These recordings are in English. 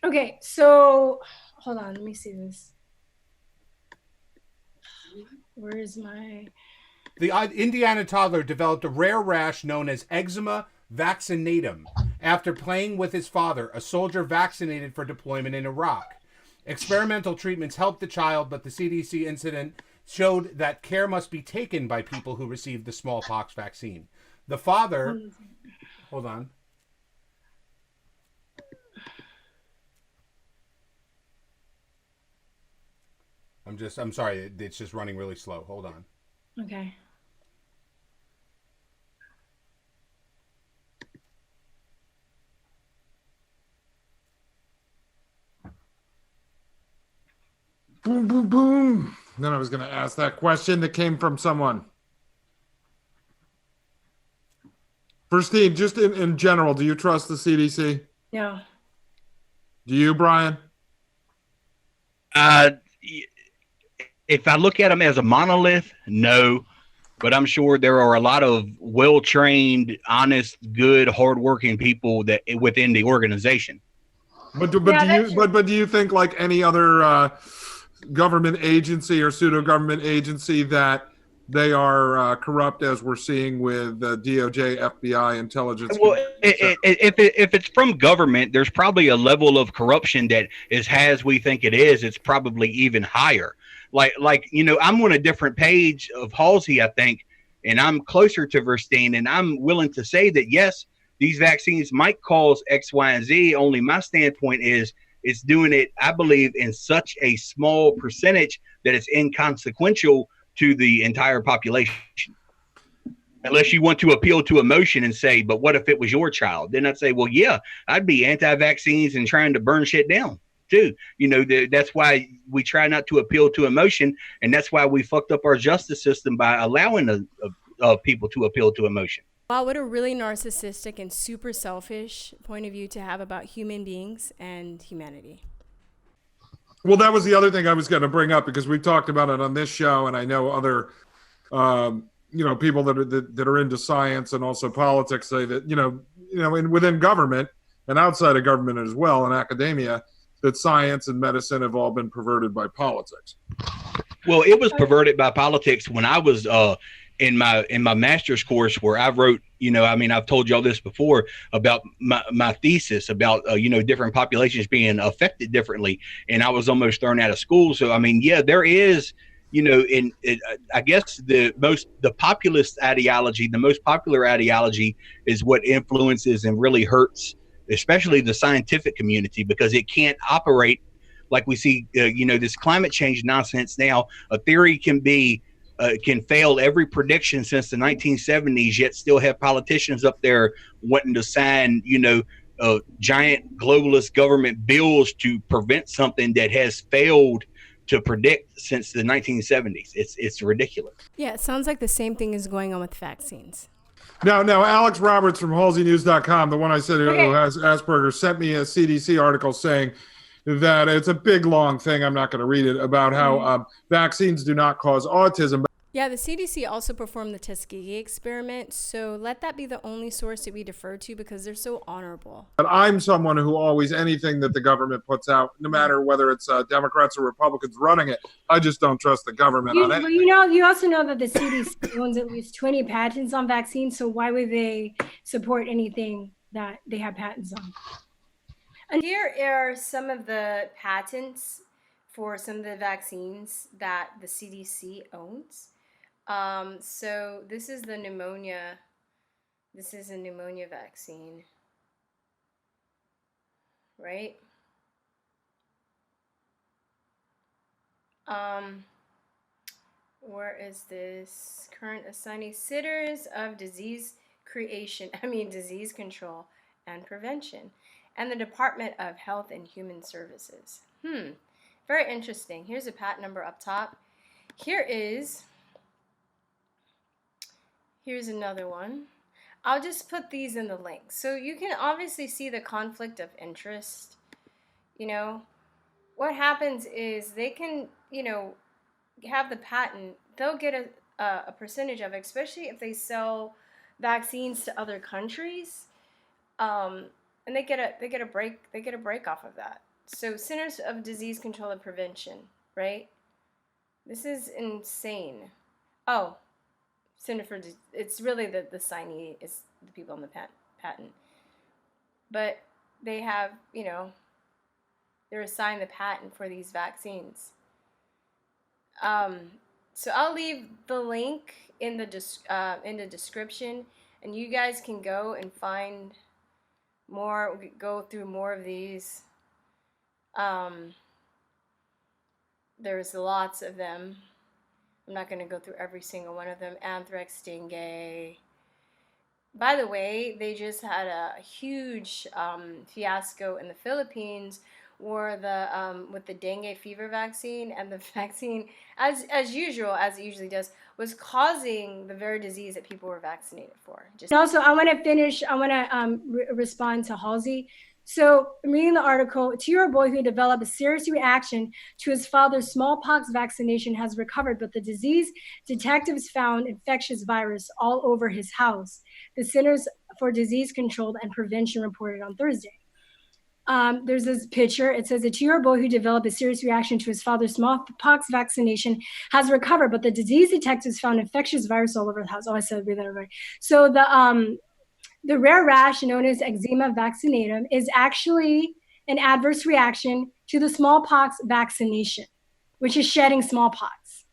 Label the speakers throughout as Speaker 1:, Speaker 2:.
Speaker 1: Okay, so hold on, let me see this. Where is my
Speaker 2: The Indiana toddler developed a rare rash known as eczema vaccinatum after playing with his father, a soldier vaccinated for deployment in Iraq. Experimental treatments helped the child, but the CDC incident showed that care must be taken by people who received the smallpox vaccine. The father, hold on. I'm sorry, it's just running really slow. Hold on.
Speaker 1: okay.
Speaker 3: Boom, boom, boom. Then I was going to ask that question that came from someone. First, Steve, just in general, do you trust the CDC?
Speaker 1: No.
Speaker 3: Do you, Brian?
Speaker 4: Uh, if I look at them as a monolith, no. But I'm sure there are a lot of well-trained, honest, good, hardworking people that within the organization.
Speaker 3: But do you think like any other government agency or pseudo government agency that they are corrupt as we're seeing with DOJ, FBI, intelligence?
Speaker 4: Well, if it's from government, there's probably a level of corruption that is as we think it is. It's probably even higher. Like I'm on a different page of Halsey, I think, and I'm closer to Verstein, and I'm willing to say that yes, these vaccines might cause X, Y, and Z. Only my standpoint is it's doing it, I believe, in such a small percentage that it's inconsequential to the entire population. Unless you want to appeal to emotion and say, but what if it was your child? Then I'd say, well, yeah, I'd be anti-vaccines and trying to burn shit down too. That's why we try not to appeal to emotion. And that's why we fucked up our justice system by allowing people to appeal to emotion.
Speaker 5: Wow, what a really narcissistic and super selfish point of view to have about human beings and humanity.
Speaker 3: Well, that was the other thing I was going to bring up because we've talked about it on this show, and I know other people that are into science and also politics say that within government and outside of government as well in academia, that science and medicine have all been perverted by politics.
Speaker 4: Well, it was perverted by politics when I was in my master's course where I wrote, I've told y'all this before about my thesis about, different populations being affected differently. And I was almost thrown out of school. So, there is, I guess the populist ideology, the most popular ideology is what influences and really hurts, especially the scientific community, because it can't operate like we see, this climate change nonsense now. A theory can fail every prediction since the 1970s, yet still have politicians up there wanting to sign, giant globalist government bills to prevent something that has failed to predict since the 1970s. It's ridiculous.
Speaker 5: Yeah, it sounds like the same thing is going on with vaccines.
Speaker 3: Now, Alex Roberts from HalseyNews.com, the one I said who has Asperger's, sent me a CDC article saying that it's a big, long thing. I'm not going to read it about how vaccines do not cause autism.
Speaker 5: Yeah, the CDC also performed the Tuskegee experiment, so let that be the only source that we defer to because they're so honorable.
Speaker 3: But I'm someone who always, anything that the government puts out, no matter whether it's Democrats or Republicans running it, I just don't trust the government on it.
Speaker 1: You also know that the CDC owns at least 20 patents on vaccines, so why would they support anything that they have patents on?
Speaker 5: And here are some of the patents for some of the vaccines that the CDC owns. So this is the pneumonia. This is a pneumonia vaccine, right? Where is this? Current assignee sitters of disease control and prevention, and the Department of Health and Human Services. Very interesting. Here's a patent number up top. Here's another one. I'll just put these in the link. So you can obviously see the conflict of interest. What happens is they can, have the patent. They'll get a percentage of it, especially if they sell vaccines to other countries. And they get a break off of that. So Centers of Disease Control and Prevention, right? This is insane. Oh, it's really the signee is the people on the patent. But they have, they're assigned the patent for these vaccines. So I'll leave the link in the description, and you guys can go and find more, go through more of these. There's lots of them. I'm not going to go through every single one of them. Anthrax, dengue. By the way, they just had a huge fiasco in the Philippines where with the dengue fever vaccine, and the vaccine, as usual, as it usually does, was causing the very disease that people were vaccinated for.
Speaker 1: And also, I want to respond to Halsey. So, I'm reading the article. A 2-year-old boy who developed a serious reaction to his father's smallpox vaccination has recovered, but the disease detectives found infectious virus all over his house. The Centers for Disease Control and Prevention reported on Thursday. There's this picture. It says a 2-year-old boy who developed a serious reaction to his father's smallpox vaccination has recovered, but the disease detectives found infectious virus all over the house. Oh, I said read that right. So the rare rash known as eczema vaccinatum is actually an adverse reaction to the smallpox vaccination, which is shedding smallpox.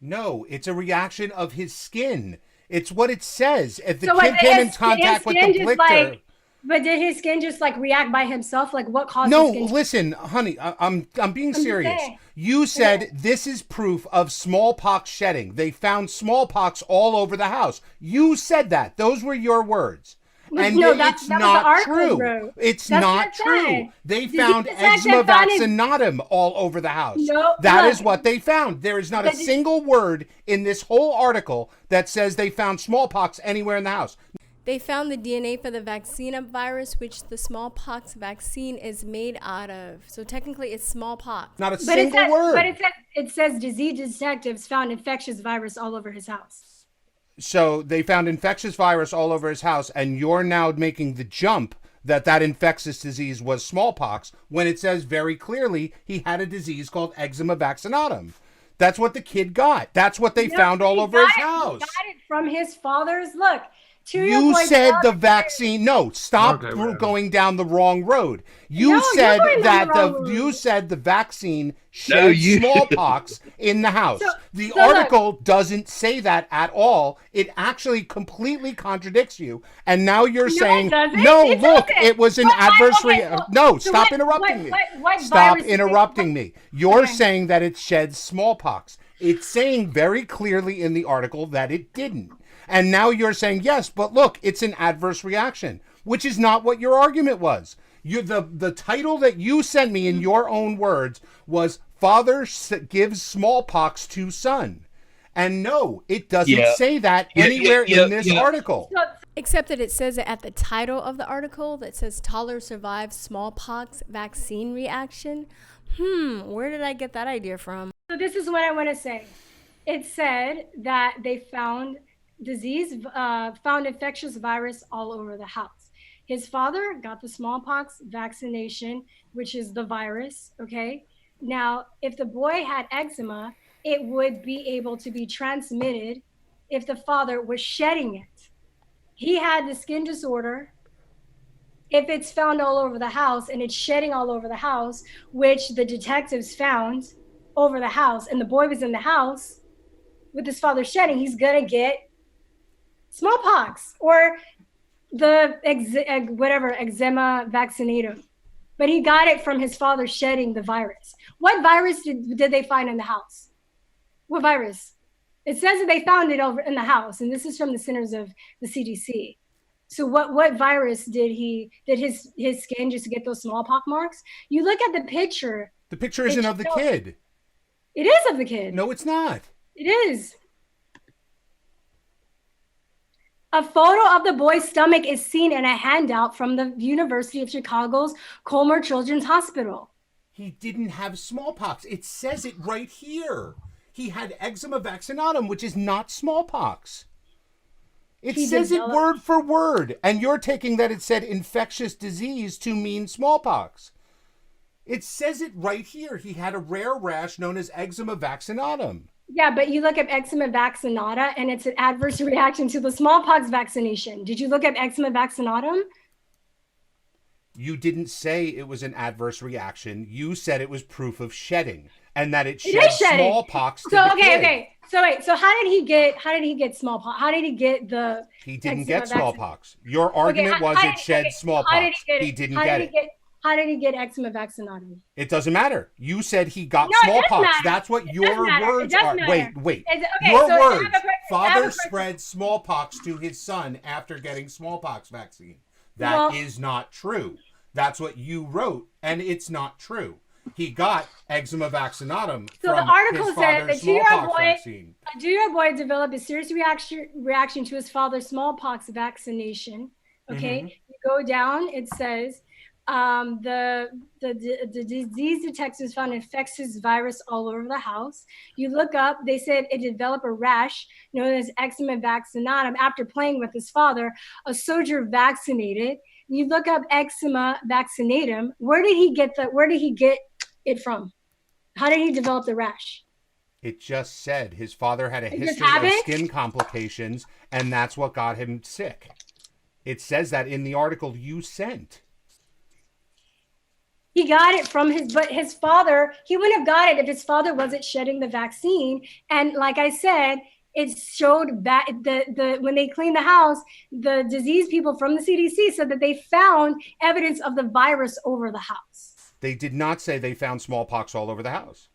Speaker 2: No, it's a reaction of his skin. It's what it says. If the kid came in contact with the blister.
Speaker 1: But did his skin just react by himself? What caused
Speaker 2: No,
Speaker 1: his skin?
Speaker 2: listen, honey, I'm being serious. You said this is proof of smallpox shedding. They found smallpox all over the house. You said that. Those were your words. And it's not true. It's not true. They found eczema vaccinatum all over the house.
Speaker 1: No,
Speaker 2: that is what they found. There is not a single word in this whole article that says they found smallpox anywhere in the house.
Speaker 6: They found the DNA for the Vaccinia virus, which the smallpox vaccine is made out of. So technically, it's smallpox.
Speaker 2: Not a single word.
Speaker 1: But it says disease detectives found infectious virus all over his house.
Speaker 2: So they found infectious virus all over his house, and you're now making the jump that infectious disease was smallpox when it says very clearly he had a disease called eczema vaccinatum. That's what the kid got. That's what they found all over his house.
Speaker 1: He got it from his father's. Look.
Speaker 2: You said the vaccine. No, stop going down the wrong road. You said the vaccine shed smallpox in the house. The article doesn't say that at all. It actually completely contradicts you. And now you're saying, it was an adverse reaction. No, stop interrupting me. Stop interrupting me. You're saying that it shed smallpox. It's saying very clearly in the article that it didn't. And now you're saying, yes, but look, it's an adverse reaction, which is not what your argument was. The title that you sent me in your own words was Father Gives Smallpox to Son. And no, it doesn't say that anywhere in this article.
Speaker 6: Except that it says it at the title of the article that says toddler survives smallpox vaccine reaction. Where did I get that idea from?
Speaker 1: So this is what I want to say. It said that they found infectious virus all over the house. His father got the smallpox vaccination, which is the virus, okay? Now, if the boy had eczema, it would be able to be transmitted if the father was shedding it. He had the skin disorder. If it's found all over the house and it's shedding all over the house, which the detectives found over the house, and the boy was in the house with his father shedding, he's gonna get smallpox or the eczema vaccinatum. But he got it from his father shedding the virus. What virus did they find in the house? What virus? It says that they found it over in the house, and this is from the Centers of the CDC. So what virus did his skin just get those smallpox marks? You look at the picture.
Speaker 2: The picture isn't of the kid.
Speaker 1: It is of the kid.
Speaker 2: No, it's not.
Speaker 1: It is. A photo of the boy's stomach is seen in a handout from the University of Chicago's Colmer Children's Hospital.
Speaker 2: He didn't have smallpox. It says it right here. He had eczema vaccinatum, which is not smallpox. It says it word for word, and you're taking that it said infectious disease to mean smallpox. It says it right here. He had a rare rash known as eczema vaccinatum.
Speaker 1: Yeah, but you look up eczema vaccinata and it's an adverse reaction to the smallpox vaccination. Did you look up eczema vaccinatum?
Speaker 2: You didn't say it was an adverse reaction. You said it was proof of shedding and that it shed smallpox to the kid.
Speaker 1: Okay. So wait, so how did he get smallpox? How did he get the
Speaker 2: He didn't get smallpox. Your argument was it shed smallpox. He didn't get it.
Speaker 1: How did he get eczema vaccinatum?
Speaker 2: It doesn't matter. You said he got smallpox. That's what your words are. Wait. Your words. Father spread smallpox to his son after getting smallpox vaccine. That is not true. That's what you wrote, and it's not true. He got eczema vaccinatum
Speaker 1: so
Speaker 2: from
Speaker 1: the article
Speaker 2: his
Speaker 1: said
Speaker 2: father's
Speaker 1: that
Speaker 2: smallpox vaccine.
Speaker 1: A 2-year-old boy developed a serious reaction to his father's smallpox vaccination. Okay, you go down. It says the disease detectives found infectious virus all over the house. You look up. They said it developed a rash known as eczema vaccinatum after playing with his father, a soldier vaccinated. You look up eczema vaccinatum. Where did he get it from? How did he develop the rash?
Speaker 2: It just said his father had a history of skin complications, and that's what got him sick. It says that in the article you sent.
Speaker 1: He got it from his father. He wouldn't have got it if his father wasn't shedding the vaccine. And like I said, it showed that when they cleaned the house, the disease people from the CDC said that they found evidence of the virus over the house.
Speaker 2: They did not say they found smallpox all over the house.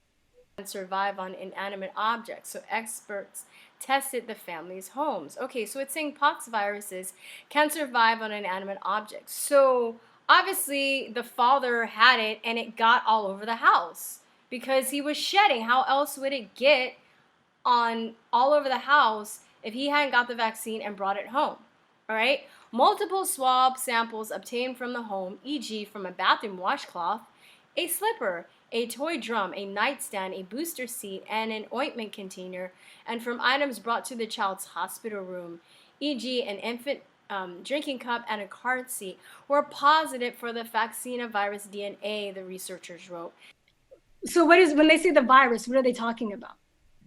Speaker 5: And survive on inanimate objects. So experts tested the family's homes. Okay, so it's saying pox viruses can survive on inanimate objects. So obviously the father had it and it got all over the house because he was shedding. How else would it get on all over the house if he hadn't got the vaccine and brought it home? All right. Multiple swab samples obtained from the home, e.g. from a bathroom washcloth, a slipper, a toy drum, a nightstand, a booster seat, and an ointment container, and from items brought to the child's hospital room, e.g. an infant drinking cup and a car seat, were positive for the Vaccinia virus DNA, the researchers wrote.
Speaker 1: So when they say the virus, what are they talking about?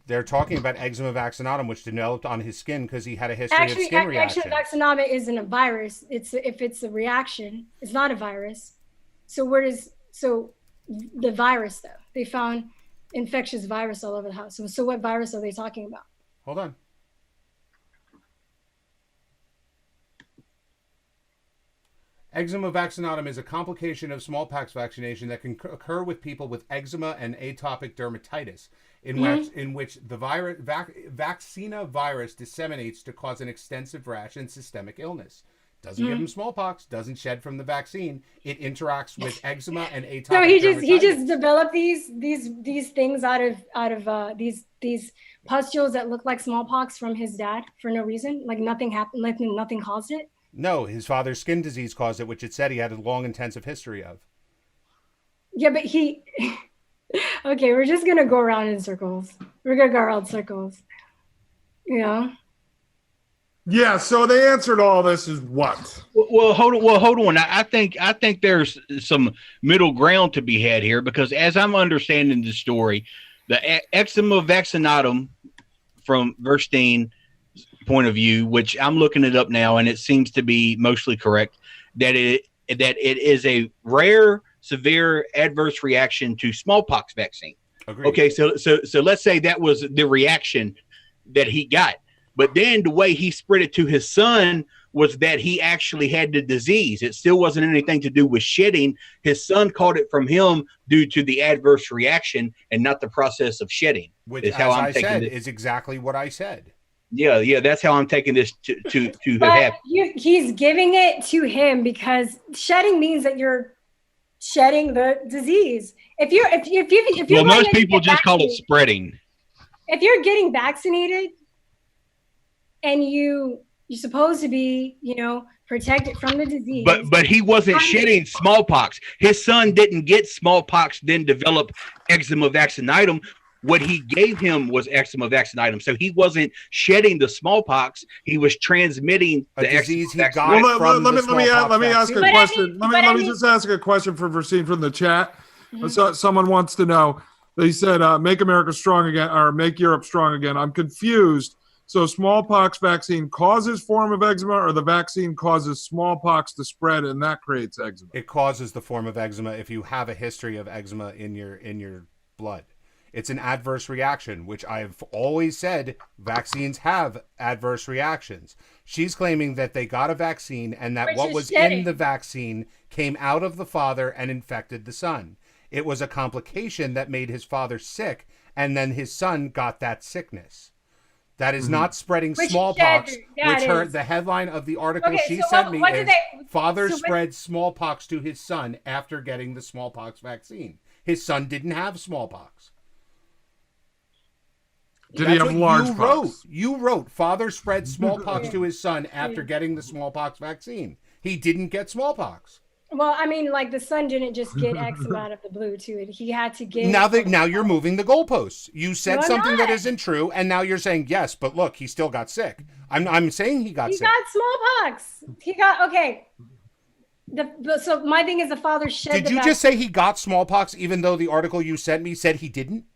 Speaker 2: They're talking about eczema vaccinatum, which developed on his skin because he had a history of skin reaction.
Speaker 1: Actually, vaccinata isn't a virus. If it's a reaction, it's not a virus. So the virus though? They found infectious virus all over the house. So what virus are they talking about?
Speaker 2: Hold on. Eczema vaccinatum is a complication of smallpox vaccination that can occur with people with eczema and atopic dermatitis, in which the Vaccinia virus disseminates to cause an extensive rash and systemic illness. Doesn't give him smallpox, doesn't shed from the vaccine. It interacts with eczema and atopic dermatitis. So
Speaker 1: he just developed these things out of these pustules that look like smallpox from his dad for no reason, like nothing happened, like nothing caused it.
Speaker 2: No, his father's skin disease caused it, which it said he had a long, intensive history of.
Speaker 1: Yeah, but okay, we're just gonna go around in circles. We're gonna go around circles. You know.
Speaker 3: Yeah, so they answered all this is what?
Speaker 4: Well, hold on. I think there's some middle ground to be had here because as I'm understanding the story, the eczema vaccinatum from Verstein's point of view, which I'm looking it up now, and it seems to be mostly correct, that it is a rare, severe adverse reaction to smallpox vaccine.
Speaker 2: Agreed.
Speaker 4: Okay, so let's say that was the reaction that he got. But then the way he spread it to his son was that he actually had the disease. It still wasn't anything to do with shedding. His son caught it from him due to the adverse reaction and not the process of shedding.
Speaker 2: Which, as I said, is exactly what I said.
Speaker 4: Yeah, that's how I'm taking this to happen.
Speaker 1: He's giving it to him because shedding means that you're shedding the disease. If you're
Speaker 4: most people just call it spreading.
Speaker 1: If you're getting vaccinated, and you're supposed to be, protected from the disease.
Speaker 4: But he wasn't shedding smallpox. His son didn't get smallpox, then develop eczema vaccinatum. What he gave him was eczema vaccinatum. So he wasn't shedding the smallpox. He was transmitting the disease he got
Speaker 3: from the smallpox. Let me ask a question. Let me just ask a question for Vaccinie from the chat. So, someone wants to know. They said, "Make America strong again," or "Make Europe strong again." I'm confused. So, smallpox vaccine causes form of eczema, or the vaccine causes smallpox to spread, and that creates eczema?
Speaker 2: It causes the form of eczema if you have a history of eczema in your blood. It's an adverse reaction, which I've always said vaccines have adverse reactions. She's claiming that they got a vaccine and that what was in the vaccine came out of the father and infected the son. It was a complication that made his father sick, and then his son got that sickness. That is not spreading smallpox, the headline of the article she sent me is, father spread smallpox to his son after getting the smallpox vaccine. His son didn't have smallpox.
Speaker 3: Did he have large pox?
Speaker 2: You wrote, father spread smallpox to his son after getting the smallpox vaccine. He didn't get smallpox.
Speaker 1: Well, I mean, like the son didn't just get eczema out of the blue too. He had to get.
Speaker 2: Now you're moving the goalposts. You said something that isn't true, and now you're saying yes, but look, he still got sick. I'm saying he got sick.
Speaker 1: He got smallpox. He got okay. So my thing is the father shed.
Speaker 2: Did you just say he got smallpox, even though the article you sent me said he didn't?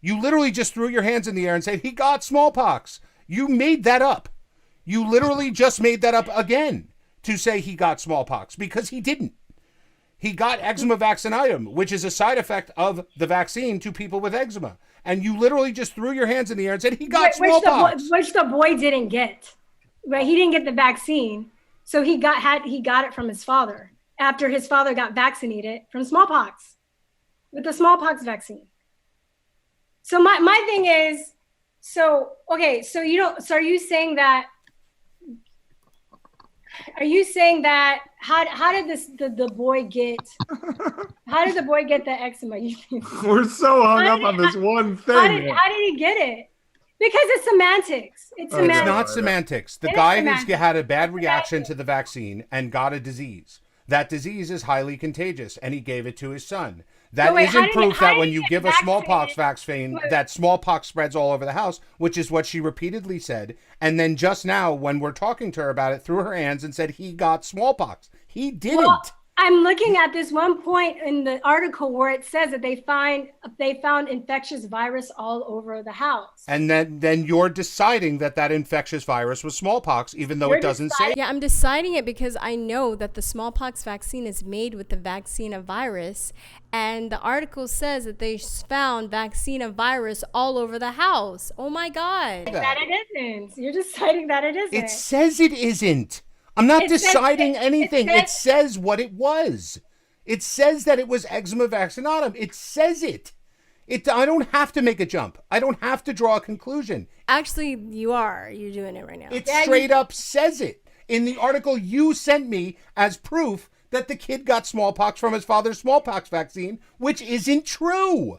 Speaker 2: You literally just threw your hands in the air and said he got smallpox. You made that up. You literally just made that up again to say he got smallpox, because he didn't. He got eczema vaccinatum, which is a side effect of the vaccine to people with eczema. And you literally just threw your hands in the air and said he got smallpox.
Speaker 1: Which the boy didn't get. Right? He didn't get the vaccine. So he got it from his father after his father got vaccinated from smallpox with the smallpox vaccine. So my thing is, so are you saying that how did the boy get the eczema?
Speaker 3: We're so hung up on this one thing.
Speaker 1: How did he get it? Because it's semantics. It's
Speaker 2: not semantics. The guy who's had a bad reaction to the vaccine and got a disease. That disease is highly contagious, and he gave it to his son. That isn't proof that when you give a smallpox vaccine, that smallpox spreads all over the house, which is what she repeatedly said. And then just now, when we're talking to her about it, threw her hands and said he got smallpox. He didn't.
Speaker 1: Well, I'm looking at this one point in the article where it says that they found infectious virus all over the house.
Speaker 2: And then you're deciding that infectious virus was smallpox, even though it doesn't say.
Speaker 6: Yeah, I'm deciding it because I know that the smallpox vaccine is made with the Vaccinia virus, and the article says that they found Vaccinia virus all over the house. Oh my God.
Speaker 1: That it isn't. You're deciding that it isn't.
Speaker 2: It says it isn't. I'm not deciding anything. It says what it was. It says that it was eczema vaccinatum. It says it. I don't have to make a jump. I don't have to draw a conclusion.
Speaker 6: Actually, you're doing it right now.
Speaker 2: It straight up says it in the article you sent me as proof that the kid got smallpox from his father's smallpox vaccine, which isn't true.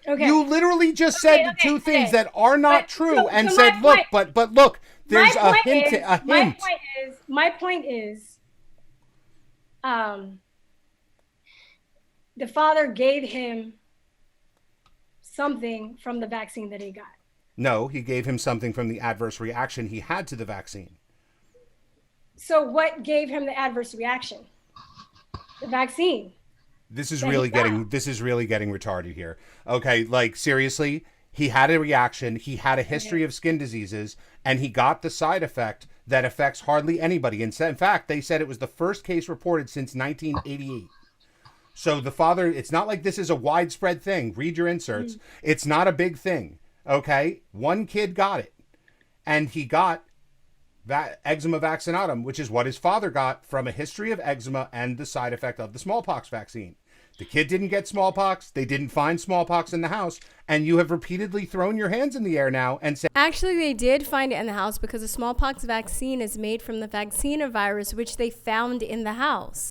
Speaker 2: Okay. You literally just said two things that are not true and said, look, but look, there's a hint.
Speaker 1: My point is, the father gave him something from the vaccine that he got.
Speaker 2: No, he gave him something from the adverse reaction he had to the vaccine.
Speaker 1: So what gave him the adverse reaction? The vaccine.
Speaker 2: This is really getting retarded here. Okay, like seriously, he had a reaction, he had a history of skin diseases, and he got the side effect that affects hardly anybody. And in fact, they said it was the first case reported since 1988. So the father, it's not like this is a widespread thing. Read your inserts. It's not a big thing. Okay? One kid got it. And he got eczema vaccinatum, which is what his father got from a history of eczema and the side effect of the smallpox vaccine. The kid didn't get smallpox. They didn't find smallpox in the house. And you have repeatedly thrown your hands in the air now and said...
Speaker 6: Actually, they did find it in the house because the smallpox vaccine is made from the Vaccinia virus, which they found in the house.